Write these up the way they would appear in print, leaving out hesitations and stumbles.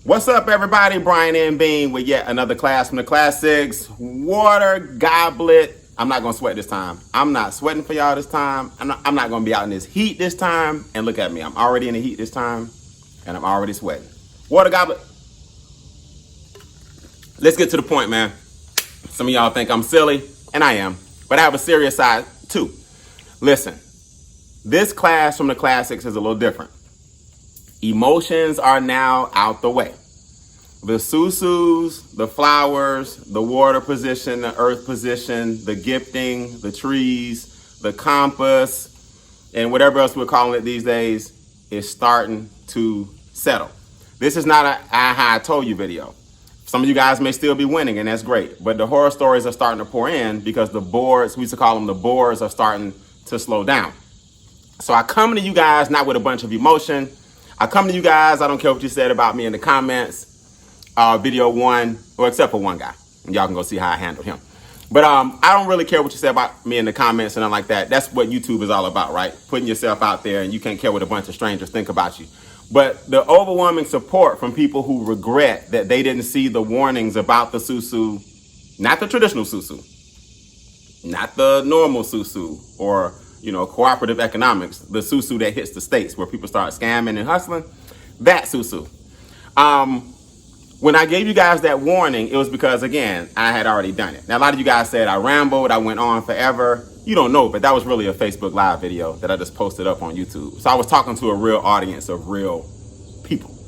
What's up, everybody? Brian and Beane with yet another class from the classics. Water goblet. I'm not gonna sweat this time. I'm not sweating for y'all this time. I'm not gonna be out in this heat this time. And look at me, I'm already in the heat this time, and I'm already sweating. Water goblet. Let's get to the point, man. Some of y'all think I'm silly, and I am, but I have a serious side too. Listen, this class from the classics is a little different. Emotions are now out the way. The Sou Sous, the flowers, the water position, the earth position, the gifting, the trees, the compass, and whatever else we're calling it these days is starting to settle. This is not a I told you video. Some of you guys may still be winning, and that's great. But the horror stories are starting to pour in because the boards, we used to call them the boards, are starting to slow down. So I come to you guys not with a bunch of emotion. I come to you guys, I don't care what you said about me in the comments. Video one, or except for one guy. And y'all can go see how I handled him. But I don't really care what you say about me in the comments and nothing like that. That's what YouTube is all about, right? Putting yourself out there, and you can't care what a bunch of strangers think about you. But the overwhelming support from people who regret that they didn't see the warnings about the Sou Sou, not the traditional Sou Sou, not the normal Sou Sou, or cooperative economics, the Sou Sou that hits the states where people start scamming and hustling, that Sou Sou. When I gave you guys that warning, it was because, again, I had already done it. Now, a lot of you guys said I rambled, I went on forever. You don't know, but that was really a Facebook Live video that I just posted up on YouTube. So I was talking to a real audience of real people.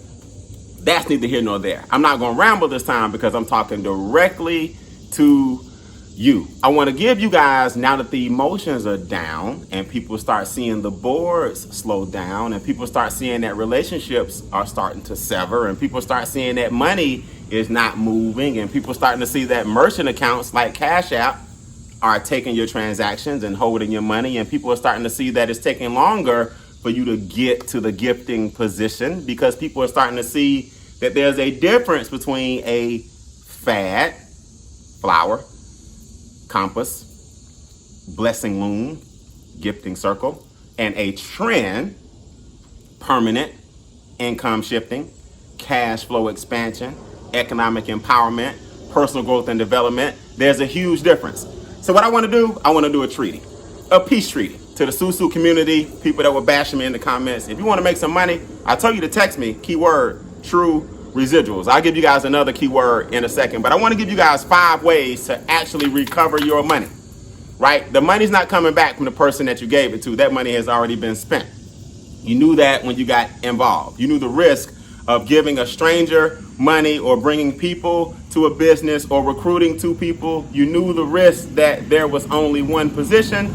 That's neither here nor there. I'm not going to ramble this time because I'm talking directly to you. I want to give you guys, now that the emotions are down and people start seeing the boards slow down and people start seeing that relationships are starting to sever and people start seeing that money is not moving and people starting to see that merchant accounts like Cash App are taking your transactions and holding your money, and people are starting to see that it's taking longer for you to get to the gifting position because people are starting to see that there's a difference between a fad, flower, compass, blessing loom, gifting circle, and a trend, permanent, income shifting, cash flow expansion, economic empowerment, personal growth and development. There's a huge difference. So what I want to do, I want to do a treaty, a peace treaty to the Sou Sou community, people that were bashing me in the comments. If you want to make some money, I tell you to text me, keyword, true residuals. I'll give you guys another keyword in a second, but I want to give you guys 5 ways to actually recover your money, right? The money's not coming back from the person that you gave it to. That money has already been spent. You knew that when you got involved. You knew the risk of giving a stranger money or bringing people to a business or recruiting 2 people. You knew the risk that there was only one position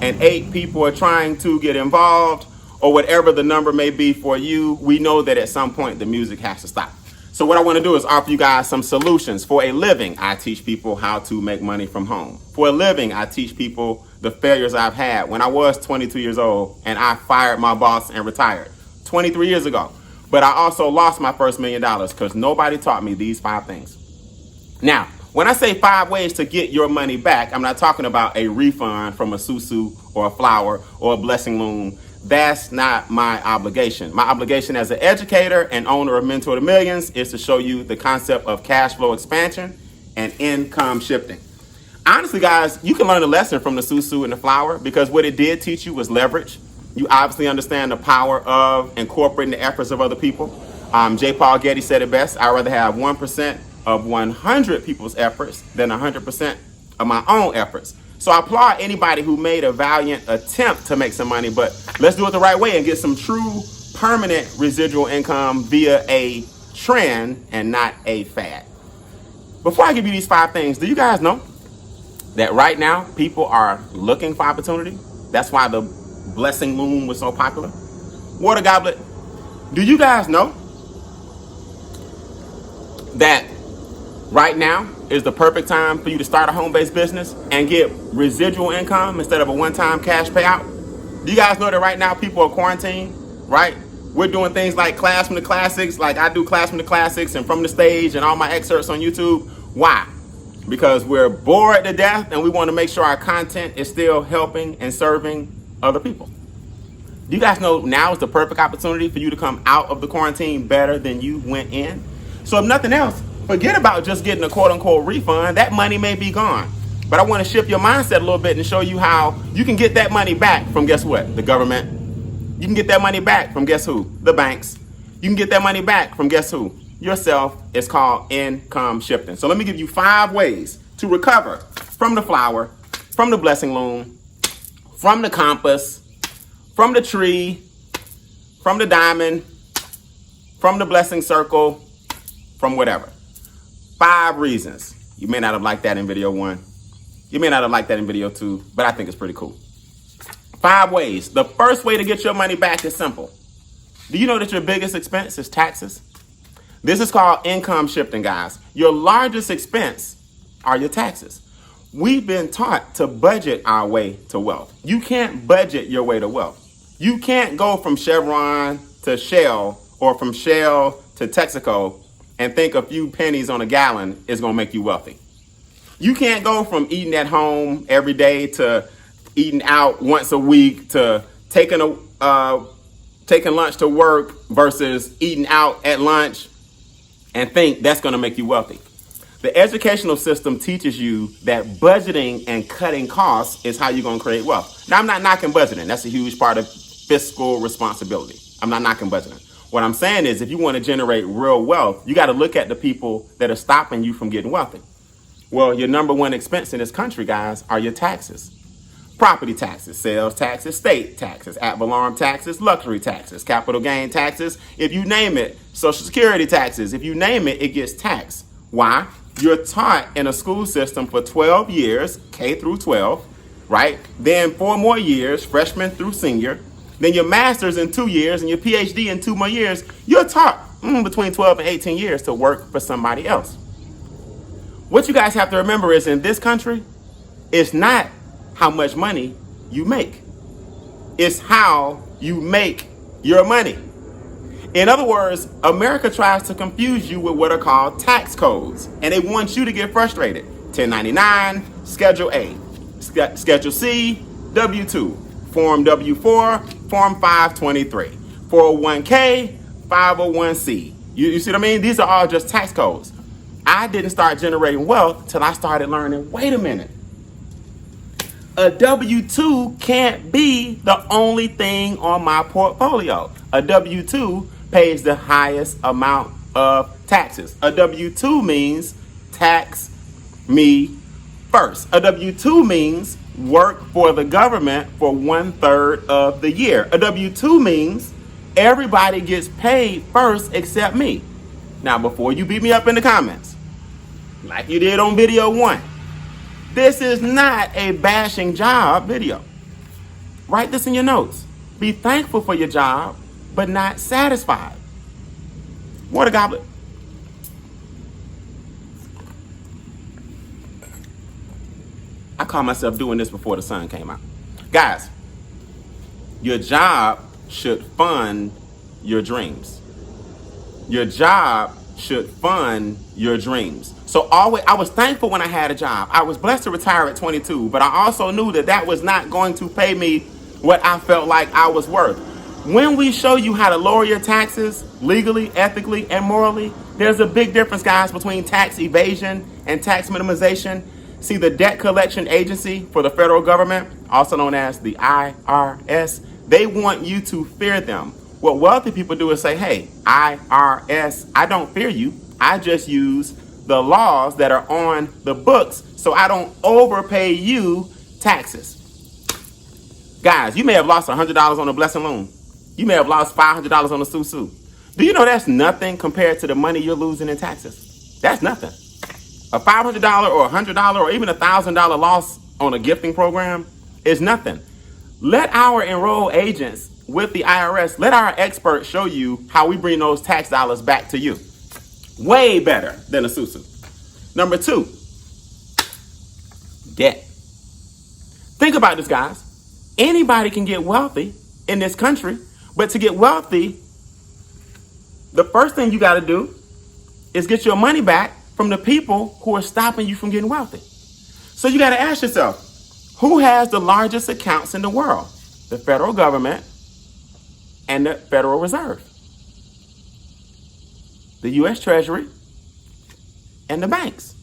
and 8 people are trying to get involved, or whatever the number may be for you. We know that at some point the music has to stop. So what I want to do is offer you guys some solutions. For a living, I teach people how to make money from home. For a living, I teach people the failures I've had when I was 22 years old and I fired my boss and retired 23 years ago. But I also lost my first $1 million because nobody taught me these 5 things. Now, when I say 5 ways to get your money back, I'm not talking about a refund from a Sou Sou or a flower or a blessing loom. That's not my obligation. My obligation as an educator and owner of Mentor to Millions is to show you the concept of cash flow expansion and income shifting. Honestly, guys, you can learn a lesson from the Sou Sou and the flower because what it did teach you was leverage. You obviously understand the power of incorporating the efforts of other people. J. Paul Getty said it best. I'd rather have 1% of 100 people's efforts than 100% of my own efforts. So I applaud anybody who made a valiant attempt to make some money, but let's do it the right way and get some true permanent residual income via a trend and not a fad. Before I give you these 5 things, do you guys know that right now people are looking for opportunity? That's why the blessing loom was so popular. Water goblet, do you guys know that right now is the perfect time for you to start a home-based business and get residual income instead of a one-time cash payout? Do you guys know that right now people are quarantined, right? We're doing things like Class from the Classics, like I do Class from the Classics and From the Stage and all my excerpts on YouTube. Why? Because we're bored to death and we want to make sure our content is still helping and serving other people. Do you guys know now is the perfect opportunity for you to come out of the quarantine better than you went in? So if nothing else, forget about just getting a quote unquote refund. That money may be gone. But I want to shift your mindset a little bit and show you how you can get that money back from, guess what? The government. You can get that money back from, guess who? The banks. You can get that money back from, guess who? Yourself. It's called income shifting. So let me give you 5 ways to recover from the flower, from the blessing loom, from the compass, from the tree, from the diamond, from the blessing circle, from whatever. 5 reasons. You may not have liked that in video 1. You may not have liked that in video 2, but I think it's pretty cool. 5 ways. The first way to get your money back is simple. Do you know that your biggest expense is taxes? This is called income shifting, guys. Your largest expense are your taxes. We've been taught to budget our way to wealth. You can't budget your way to wealth. You can't go from Chevron to Shell or from Shell to Texaco and think a few pennies on a gallon is going to make you wealthy. You can't go from eating at home every day to eating out once a week to taking lunch to work versus eating out at lunch and think that's going to make you wealthy. The educational system teaches you that budgeting and cutting costs is how you're going to create wealth. Now, I'm not knocking budgeting. That's a huge part of fiscal responsibility. I'm not knocking budgeting. What I'm saying is if you want to generate real wealth, you got to look at the people that are stopping you from getting wealthy. Well, your number 1 expense in this country, guys, are your taxes. Property taxes, sales taxes, state taxes, ad valorem taxes, luxury taxes, capital gain taxes, if you name it, social security taxes, if you name it, it gets taxed. Why? You're taught in a school system for 12 years, K through 12, right? Then 4 more years, freshman through senior. Then your master's in 2 years and your PhD in 2 more years. You're taught between 12 and 18 years to work for somebody else. What you guys have to remember is in this country, it's not how much money you make. It's how you make your money. In other words, America tries to confuse you with what are called tax codes, and they want you to get frustrated. 1099, Schedule A, Schedule C, W-2, Form W-4, Form 523, 401k, 501c. You see what I mean? These are all just tax codes. I didn't start generating wealth till I started learning, wait a minute. A W-2 can't be the only thing on my portfolio. A W-2 pays the highest amount of taxes. A W-2 means tax me first. A W-2 means work for the government for 1/3 of the year. A W-2 means everybody gets paid first except me. Now, before you beat me up in the comments, like you did on video 1, this is not a bashing job video. Write this in your notes. Be thankful for your job, but not satisfied. Water goblet. I call myself doing this before the sun came out. Guys, your job should fund your dreams. Your job should fund your dreams. So always, I was thankful when I had a job. I was blessed to retire at 22, but I also knew that that was not going to pay me what I felt like I was worth. When we show you how to lower your taxes legally, ethically, and morally, there's a big difference, guys, between tax evasion and tax minimization. See, the debt collection agency for the federal government, also known as the IRS, they want you to fear them. What wealthy people do is say, hey, IRS, I don't fear you. I just use the laws that are on the books so I don't overpay you taxes. Guys, you may have lost $100 on a blessing loan. You may have lost $500 on a Sou Sou. Do you know that's nothing compared to the money you're losing in taxes? That's nothing. A $500 or $100 or even $1,000 loss on a gifting program is nothing. Let our enrolled agents with the IRS, let our experts show you how we bring those tax dollars back to you. Way better than a Sou Sou. Number 2, debt. Think about this, guys. Anybody can get wealthy in this country, but to get wealthy, the first thing you got to do is get your money back from the people who are stopping you from getting wealthy. So you got to ask yourself, who has the largest accounts in the world? The federal government and the Federal Reserve, the U.S. Treasury, and the banks.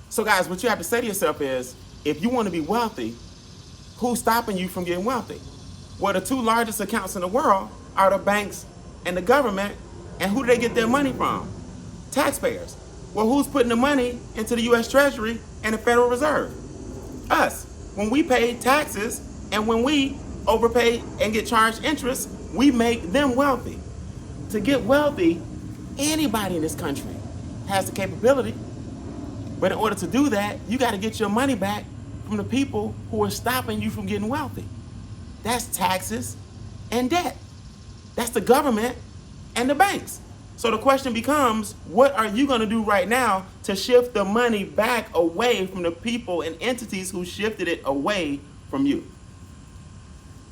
So guys, what you have to say to yourself is, if you want to be wealthy, who's stopping you from getting wealthy? Well, the two largest accounts in the world are the banks and the government. And who do they get their money from? Taxpayers. Well, who's putting the money into the U.S. Treasury and the Federal Reserve? Us. When we pay taxes and when we overpay and get charged interest, we make them wealthy. To get wealthy, anybody in this country has the capability. But in order to do that, you got to get your money back from the people who are stopping you from getting wealthy. That's taxes and debt. That's the government and the banks. So the question becomes, what are you going to do right now to shift the money back away from the people and entities who shifted it away from you?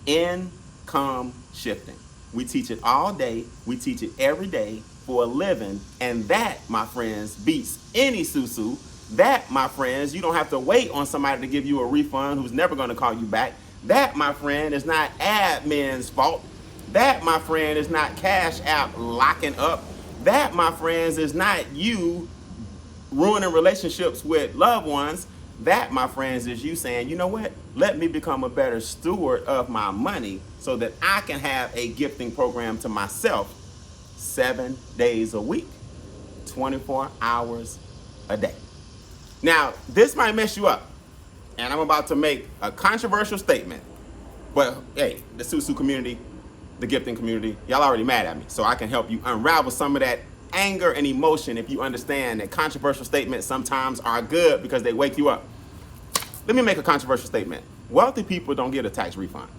Income shifting. We teach it all day. We teach it every day for a living. And that, my friends, beats any Sou Sou. That, my friends, you don't have to wait on somebody to give you a refund who's never going to call you back. That, my friend, is not admin's fault. That, my friend, is not Cash App locking up. That, my friends, is not you ruining relationships with loved ones. That, my friends, is you saying, you know what? Let me become a better steward of my money so that I can have a gifting program to myself 7 days a week, 24 hours a day. Now, this might mess you up, and I'm about to make a controversial statement, but hey, the Sou Sou community, the gifting community, y'all already mad at me, so I can help you unravel some of that anger and emotion if you understand that controversial statements sometimes are good because they wake you up. Let me make a controversial statement. Wealthy people don't get a tax refund.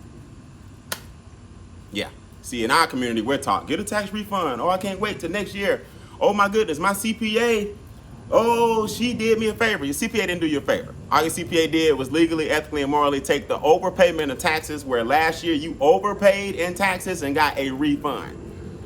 Yeah. See, in our community, we're taught, get a tax refund. Oh, I can't wait till next year. Oh my goodness, my CPA, oh, she did me a favor. Your CPA didn't do you a favor. All your CPA did was legally, ethically, and morally take the overpayment of taxes where last year you overpaid in taxes and got a refund.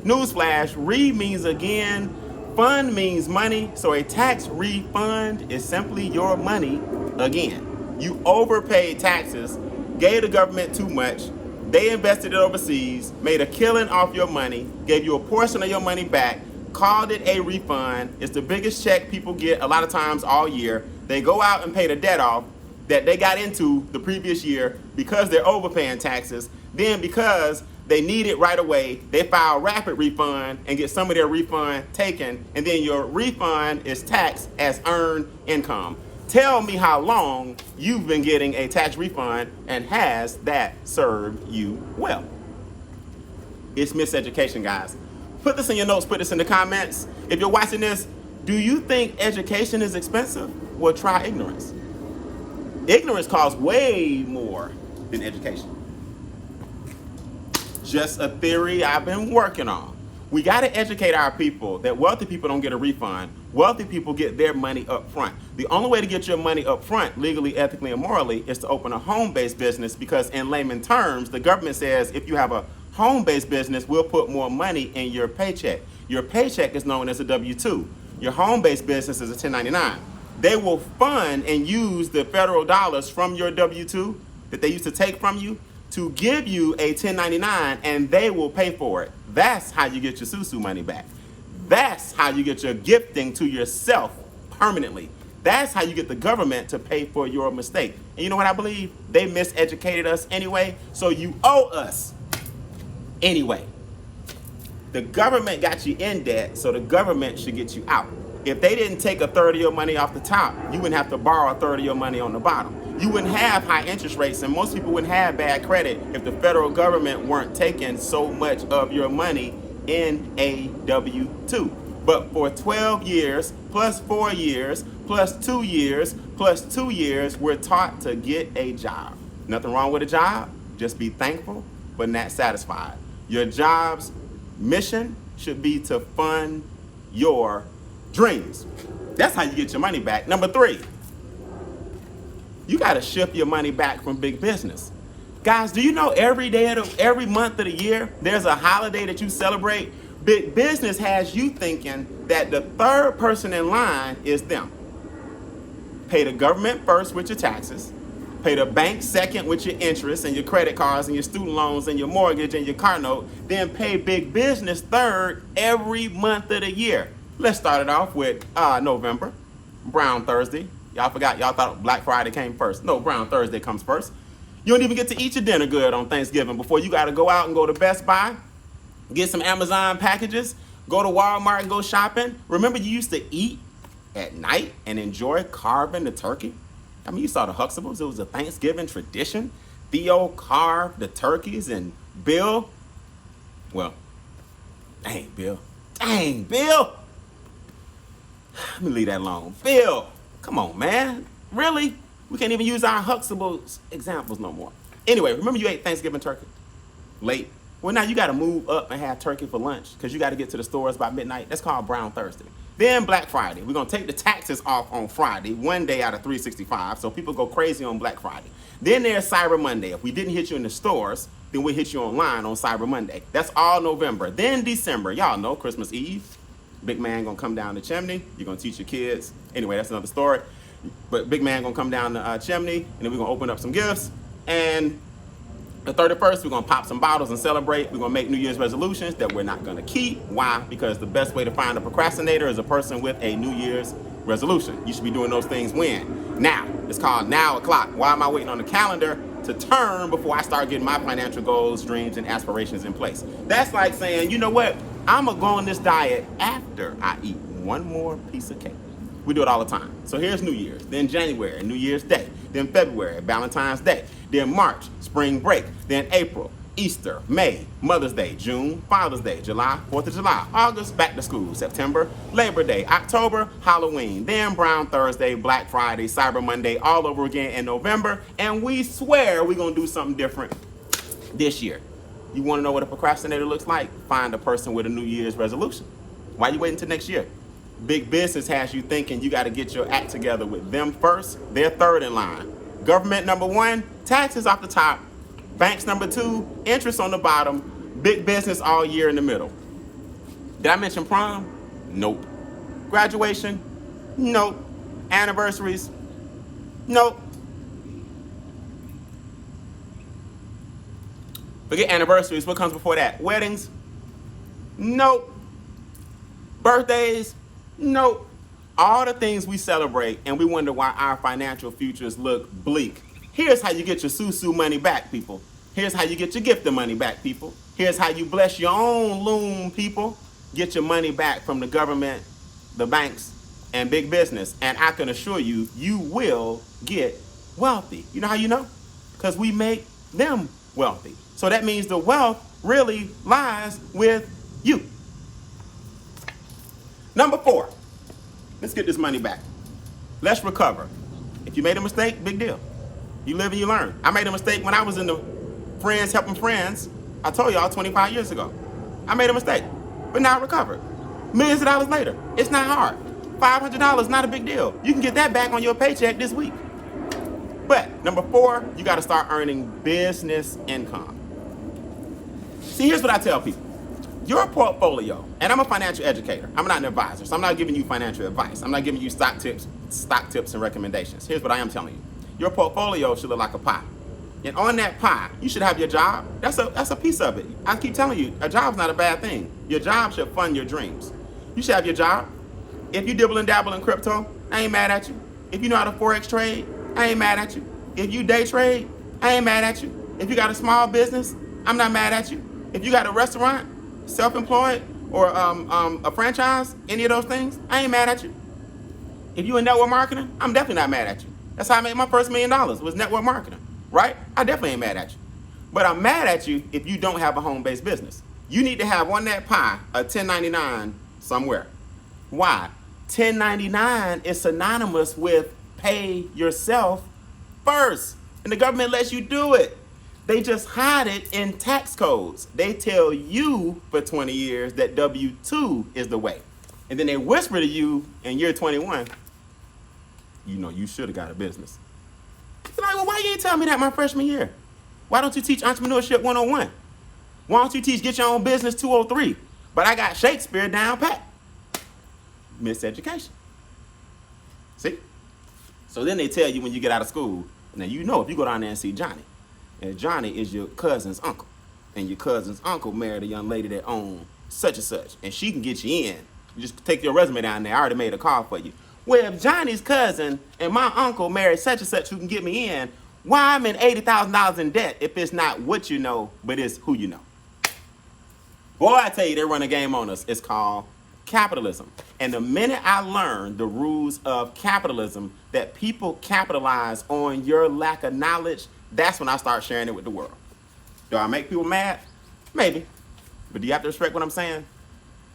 Newsflash, re means again, fund means money, so a tax refund is simply your money again. You overpaid taxes, gave the government too much, they invested it overseas, made a killing off your money, gave you a portion of your money back, called it a refund. It's the biggest check people get a lot of times all year. They go out and pay the debt off that they got into the previous year because they're overpaying taxes. Then because they need it right away, they file rapid refund and get some of their refund taken, and then your refund is taxed as earned income. Tell me how long you've been getting a tax refund, and has that served you well? It's miseducation, guys. Put this in your notes, put this in the comments. If you're watching this, do you think education is expensive? Well, try ignorance. Ignorance costs way more than education. Just a theory I've been working on. We got to educate our people that wealthy people don't get a refund. Wealthy people get their money up front. The only way to get your money up front, legally, ethically, and morally, is to open a home-based business, because in layman terms, the government says if you have a home-based business, we'll put more money in your paycheck. Your paycheck is known as a W-2. Your home-based business is a 1099. They will fund and use the federal dollars from your W-2 that they used to take from you to give you a 1099, and they will pay for it. That's how you get your Sou Sou money back. That's how you get your gifting to yourself permanently. That's how you get the government to pay for your mistake. And you know what I believe? They miseducated us anyway, so you owe us anyway. The government got you in debt, so the government should get you out. If they didn't take a third of your money off the top, you wouldn't have to borrow a third of your money on the bottom. You wouldn't have high interest rates, and most people wouldn't have bad credit if the federal government weren't taking so much of your money in a W-2. But for 12 years, plus 4 years, plus 2 years, plus 2 years, we're taught to get a job. Nothing wrong with a job, just be thankful but not satisfied. Your job's mission should be to fund your dreams. That's how you get your money back. Number 3, you got to shift your money back from big business. Guys, do you know every month of the year, there's a holiday that you celebrate? Big business has you thinking that the third person in line is them. Pay the government first with your taxes. Pay the bank second with your interest and your credit cards and your student loans and your mortgage and your car note. Then pay big business third every month of the year. Let's start it off with November, Brown Thursday. Y'all forgot, y'all thought Black Friday came first. No, Brown Thursday comes first. You don't even get to eat your dinner good on Thanksgiving before you got to go out and go to Best Buy, get some Amazon packages, go to Walmart and go shopping. Remember you used to eat at night and enjoy carving the turkey? I mean, you saw the Huxtables. It was a Thanksgiving tradition. Theo carved the turkeys and Bill, well, dang, Bill. Dang, Bill. Let me leave that alone. Bill, come on, man. Really? We can't even use our Huxtables examples no more. Anyway, remember you ate Thanksgiving turkey late? Well, now you got to move up and have turkey for lunch because you got to get to the stores by midnight. That's called Brown Thursday. Then Black Friday. We're going to take the taxes off on Friday, one day out of 365, so people go crazy on Black Friday. Then there's Cyber Monday. If we didn't hit you in the stores, then we hit you online on Cyber Monday. That's all November. Then December. Y'all know Christmas Eve. Big man going to come down the chimney. You're going to teach your kids. Anyway, that's another story. But big man going to come down the chimney, and then we're going to open up some gifts. And the 31st, we're going to pop some bottles and celebrate. We're going to make New Year's resolutions that we're not going to keep. Why? Because the best way to find a procrastinator is a person with a New Year's resolution. You should be doing those things when? Now. It's called now o'clock. Why am I waiting on the calendar to turn before I start getting my financial goals, dreams, and aspirations in place? That's like saying, you know what? I'm going to go on this diet after I eat one more piece of cake. We do it all the time. So here's New Year's, then January, New Year's Day, then February, Valentine's Day, then March, spring break, then April, Easter, May, Mother's Day, June, Father's Day, July, 4th of July, August, back to school, September, Labor Day, October, Halloween, then Brown Thursday, Black Friday, Cyber Monday, all over again in November, and we swear we're going to do something different this year. You want to know what a procrastinator looks like? Find a person with a New Year's resolution. Why are you waiting until next year? Big business has you thinking you got to get your act together with them first. They're third in line. Government number one, taxes off the top. Banks number two, interest on the bottom. Big business all year in the middle. Did I mention prom? Nope. Graduation? Nope. Anniversaries? Nope. Forget anniversaries. What comes before that? Weddings? Nope. Birthdays? Nope. All the things we celebrate and we wonder why our financial futures look bleak. Here's how you get your Sou Sou money back, people. Here's how you get your gift of money back, people. Here's how you bless your own Loom, people. Get your money back from the government, the banks, and big business. And I can assure you, you will get wealthy. You know how you know? Because we make them wealthy. So that means the wealth really lies with you. Number 4, let's get this money back. Let's recover. If you made a mistake, big deal. You live and you learn. I made a mistake when I was in the Friends Helping Friends. I told y'all 25 years ago. I made a mistake, but now I recovered. Millions of dollars later. It's not hard. $500 is not a big deal. You can get that back on your paycheck this week. But number 4, you got to start earning business income. See, here's what I tell people. Your portfolio, and I'm a financial educator. I'm not an advisor, so I'm not giving you financial advice. I'm not giving you stock tips and recommendations. Here's what I am telling you. Your portfolio should look like a pie. And on that pie, you should have your job. That's a piece of it. I keep telling you, a job's not a bad thing. Your job should fund your dreams. You should have your job. If you dibble and dabble in crypto, I ain't mad at you. If you know how to Forex trade, I ain't mad at you. If you day trade, I ain't mad at you. If you got a small business, I'm not mad at you. If you got a restaurant, self-employed, or a franchise, any of those things, I ain't mad at you. If you in network marketing, I'm definitely not mad at you. That's how I made my first $1 million, was network marketing, right? I definitely ain't mad at you. But I'm mad at you if you don't have a home-based business. You need to have on that pie a 1099 somewhere. Why? 1099 is synonymous with pay yourself first. And the government lets you do it. They just hide it in tax codes. They tell you for 20 years that W-2 is the way. And then they whisper to you in year 21, you know, you should have got a business. You're like, well, why you ain't tell me that my freshman year? Why don't you teach Entrepreneurship 101? Why don't you teach Get Your Own Business 203? But I got Shakespeare down pat. Miseducation. See? So then they tell you when you get out of school, Now, you know, if you go down there and see Johnny, and Johnny is your cousin's uncle, and your cousin's uncle married a young lady that owned such and such, and she can get you in. You just take your resume down there. I already made a call for you. Well, if Johnny's cousin and my uncle married such and such who can get me in, why I'm in $80,000 in debt if it's not what you know, but it's who you know? Boy, I tell you, they run a game on us. It's called capitalism. And the minute I learned the rules of capitalism, that people capitalize on your lack of knowledge, that's when I start sharing it with the world. Do I make people mad? Maybe. But do you have to respect what I'm saying?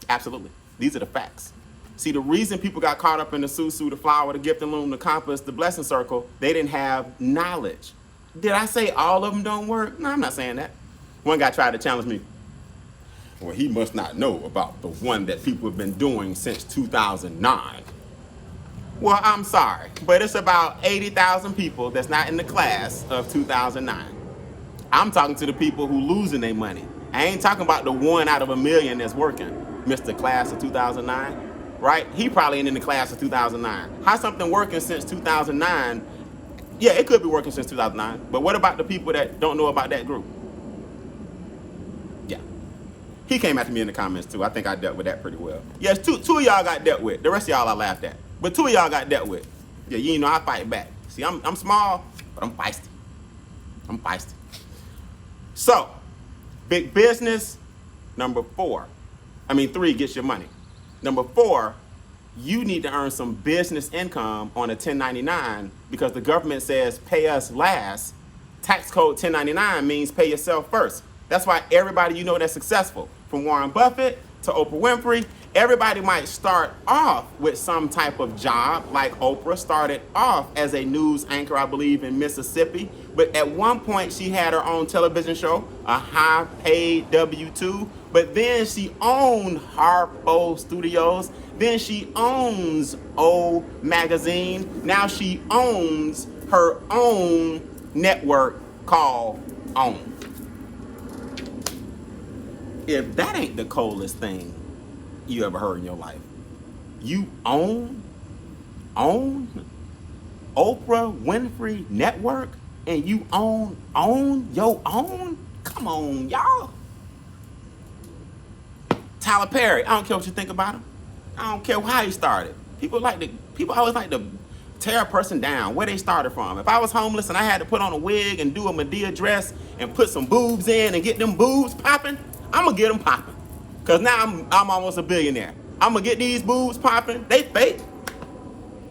Absolutely. These are the facts. See, the reason people got caught up in the Sou Sou, the flower, the gift and loom, the compass, the blessing circle, they didn't have knowledge. Did I say all of them don't work? No, I'm not saying that. One guy tried to challenge me. Well, he must not know about the one that people have been doing since 2009. Well, I'm sorry, but it's about 80,000 people that's not in the class of 2009. I'm talking to the people who losing their money. I ain't talking about the 1 out of a million that's working. Mr. Class of 2009, right? He probably ain't in the class of 2009. How something working since 2009? Yeah, it could be working since 2009, but what about the people that don't know about that group? Yeah. He came after me in the comments too. I think I dealt with that pretty well. Yes, two of y'all got dealt with. The rest of y'all I laughed at. But 2 of y'all got dealt with. Yeah, you know I fight back. See, I'm small, but I'm feisty. I'm feisty. So, big business, number 3 gets your money. Number 4, you need to earn some business income on a 1099 because the government says pay us last. Tax code 1099 means pay yourself first. That's why everybody you know that's successful, from Warren Buffett to Oprah Winfrey, everybody might start off with some type of job, like Oprah started off as a news anchor, I believe, in Mississippi. But at one point, she had her own television show, a high-paid W-2. But then she owned Harpo Studios. Then she owns O Magazine. Now she owns her own network called OWN. If that ain't the coldest thing you ever heard in your life, you own Oprah Winfrey Network, and you own your own? Come on, y'all. Tyler Perry, I don't care what you think about him. I don't care how he started. People always like to tear a person down where they started from. If I was homeless and I had to put on a wig and do a Medea dress and put some boobs in and get them boobs popping, I'm gonna get them popping. Cause now I'm almost a billionaire. I'm gonna get these boobs popping. They fake.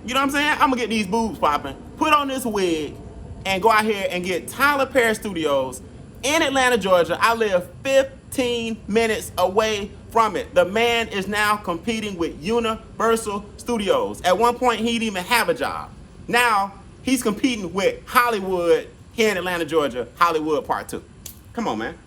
You know what I'm saying? I'm gonna get these boobs popping, put on this wig, and go out here and get Tyler Perry Studios in Atlanta, Georgia. I live 15 minutes away from it. The man is now competing with Universal Studios. At one point, he didn't even have a job. Now, he's competing with Hollywood here in Atlanta, Georgia, Hollywood Part 2. Come on, man.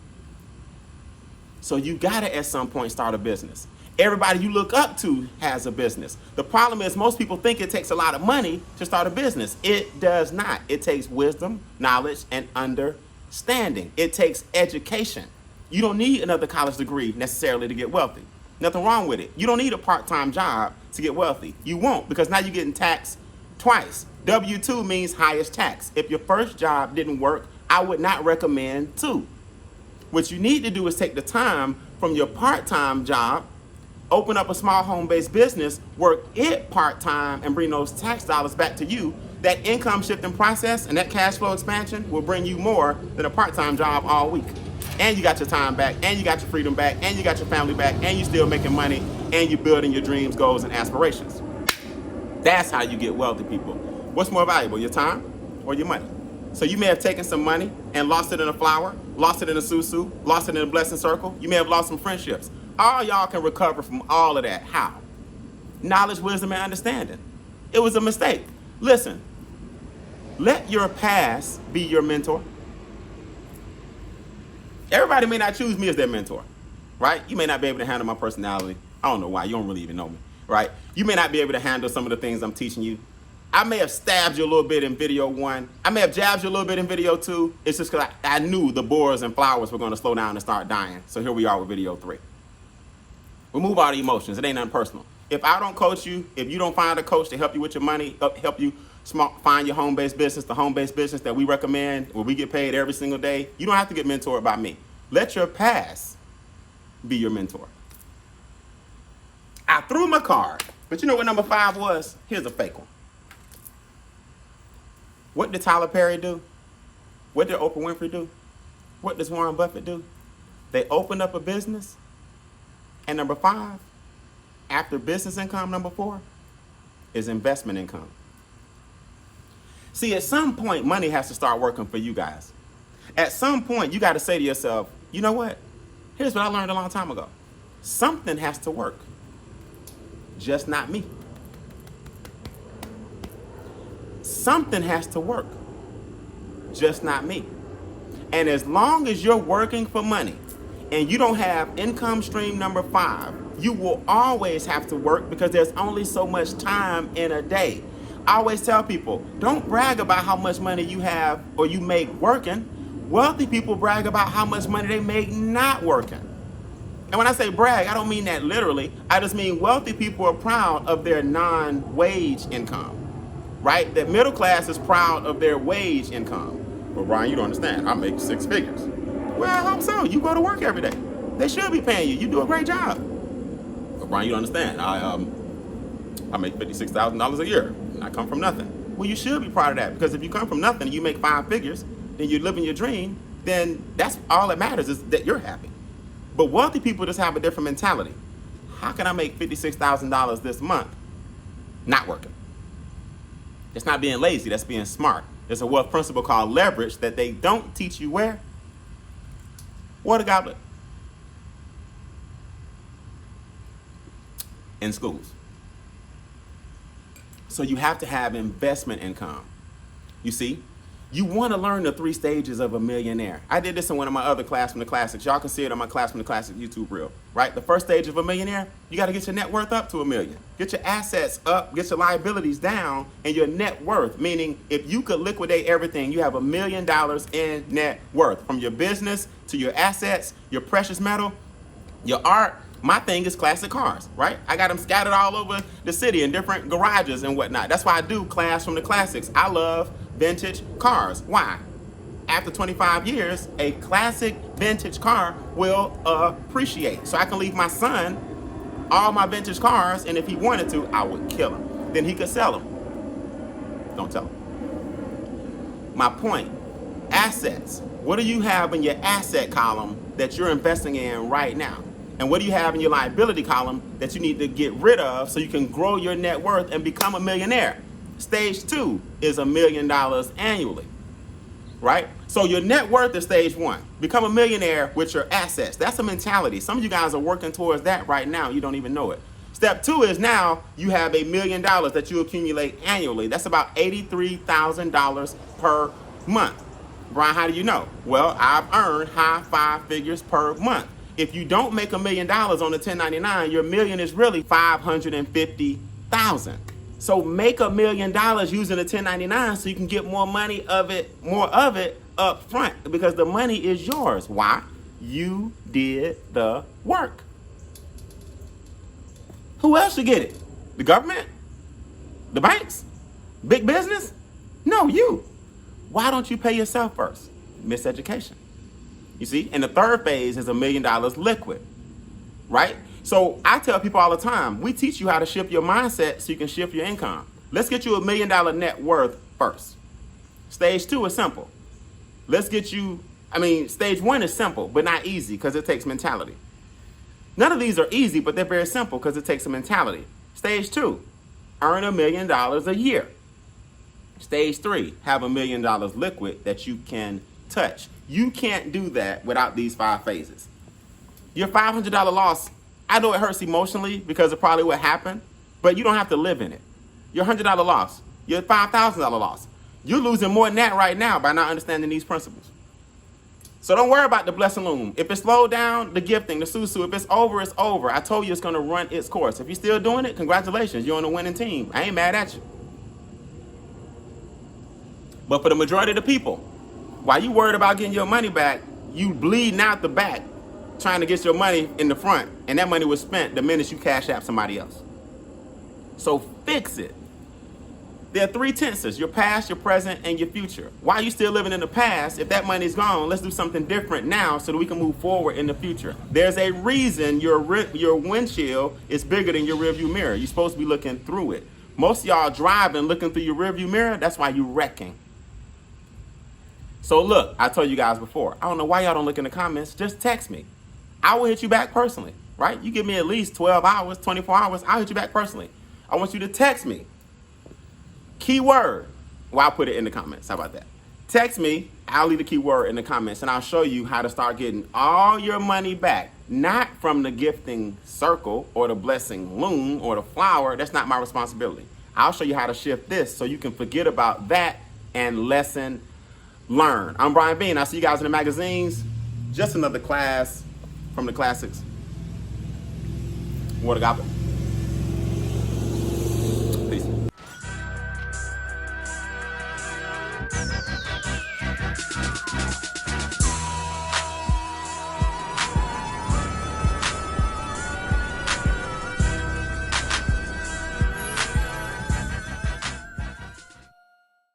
So you gotta, at some point, start a business. Everybody you look up to has a business. The problem is most people think it takes a lot of money to start a business. It does not. It takes wisdom, knowledge, and understanding. It takes education. You don't need another college degree necessarily to get wealthy. Nothing wrong with it. You don't need a part-time job to get wealthy. You won't, because now you're getting taxed twice. W-2 means highest tax. If your first job didn't work, I would not recommend 2. What you need to do is take the time from your part-time job, open up a small home-based business, work it part-time, and bring those tax dollars back to you. That income shifting process and that cash flow expansion will bring you more than a part-time job all week. And you got your time back, and you got your freedom back, and you got your family back, and you're still making money, and you're building your dreams, goals, and aspirations. That's how you get wealthy, people. What's more valuable, your time or your money? So you may have taken some money and lost it in a flower, lost it in a Sou Sou, lost it in a blessing circle. You may have lost some friendships. All y'all can recover from all of that. How? Knowledge, wisdom, and understanding. It was a mistake. Listen, let your past be your mentor. Everybody may not choose me as their mentor, right? You may not be able to handle my personality. I don't know why. You don't really even know me, right? You may not be able to handle some of the things I'm teaching you. I may have stabbed you a little bit in video 1. I may have jabbed you a little bit in video 2. It's just because I knew the boars and flowers were going to slow down and start dying. So here we are with video 3. Remove all the emotions. It ain't nothing personal. If I don't coach you, if you don't find a coach to help you with your money, help you find your home-based business, the home-based business that we recommend, where we get paid every single day. You don't have to get mentored by me. Let your past be your mentor. I threw my card, but you know what number 5 was? Here's a fake one. What did Tyler Perry do? What did Oprah Winfrey do? What does Warren Buffett do? They opened up a business, and number 5, after business income, number 4, is investment income. See, at some point, money has to start working for you guys. At some point, you got to say to yourself, you know what? Here's what I learned a long time ago. Something has to work, just not me. Something has to work, just not me. And as long as you're working for money and you don't have income stream number 5, you will always have to work because there's only so much time in a day. I always tell people, don't brag about how much money you have or you make working. Wealthy people brag about how much money they make not working. And when I say brag, I don't mean that literally. I just mean wealthy people are proud of their non-wage income, right? The middle class is proud of their wage income. Well, Brian, you don't understand. I make 6 figures. Well, I hope so. You go to work every day. They should be paying you. You do a great job. But Brian, you don't understand. I make $56,000 a year, and I come from nothing. Well, you should be proud of that, because if you come from nothing and you make 5 figures, then you're living your dream, then that's all that matters, is that you're happy. But wealthy people just have a different mentality. How can I make $56,000 this month not working? It's not being lazy, that's being smart. There's a wealth principle called leverage that they don't teach you where? Water Goblet. In schools. So you have to have investment income. You see, you want to learn the 3 stages of a millionaire. I did this in one of my other Class from the Classics. Y'all can see it on my Class from the Classics YouTube reel, right? The first stage of a millionaire, you got to get your net worth up to $1 million. Get your assets up, get your liabilities down, and your net worth, meaning if you could liquidate everything, you have $1 million in net worth, from your business to your assets, your precious metal, your art. My thing is classic cars, right? I got them scattered all over the city in different garages and whatnot. That's why I do Class from the Classics. I love vintage cars. Why? After 25 years, a classic vintage car will appreciate. So I can leave my son all my vintage cars, and if he wanted to, I would kill him. Then he could sell them. Don't tell him. My point, assets. What do you have in your asset column that you're investing in right now? And what do you have in your liability column that you need to get rid of so you can grow your net worth and become a millionaire? Stage 2 is $1 million annually, right? So your net worth is stage 1. Become a millionaire with your assets. That's a mentality. Some of you guys are working towards that right now. You don't even know it. Step 2 is now you have $1 million that you accumulate annually. That's about $83,000 per month. Brian, how do you know? Well, I've earned high 5 figures per month. If you don't make $1 million on the 1099, your million is really $550,000. So make $1 million using the 1099 so you can get more of it up front, because the money is yours. Why? You did the work. Who else should get it? The government? The banks? Big business? No, you. Why don't you pay yourself first? Miseducation. You see? And the third phase is $1 million liquid, right? So I tell people all the time, we teach you how to shift your mindset so you can shift your income. Let's get you $1 million net worth first. Stage 2 is simple. Stage 1 is simple, but not easy, because it takes mentality. None of these are easy, but they're very simple because it takes a mentality. Stage 2, earn $1 million a year. Stage 3, have $1 million liquid that you can touch. You can't do that without these 5 phases. Your $500 loss, I know it hurts emotionally because of probably what happened, but you don't have to live in it. Your $100 loss, your $5,000 loss, you're losing more than that right now by not understanding these principles. So don't worry about the blessing loom. If it slowed down, the gifting, the Sou Sou, if it's over, it's over. I told you it's going to run its course. If you're still doing it, congratulations. You're on a winning team. I ain't mad at you. But for the majority of the people, while you worried about getting your money back, you bleeding out the back, trying to get your money in the front, and that money was spent the minute you cash out somebody else. So fix it. There are three tenses: your past, your present, and your future. Why are you still living in the past? If that money's gone, let's do something different now so that we can move forward in the future. There's a reason your windshield is bigger than your rearview mirror. You're supposed to be looking through it. Most of y'all driving, looking through your rearview mirror. That's why you're wrecking. So look, I told you guys before, I don't know why y'all don't look in the comments. Just text me. I will hit you back personally, right? You give me at least 12 hours, 24 hours, I'll hit you back personally. I want you to text me. Keyword. Well, I'll put it in the comments. How about that? Text me. I'll leave the keyword in the comments, and I'll show you how to start getting all your money back. Not from the gifting circle or the blessing loom or the flower. That's not my responsibility. I'll show you how to shift this so you can forget about that and lesson learn. I'm Brian Beane. I'll see you guys in the magazines. Just another class from the classics. What I got.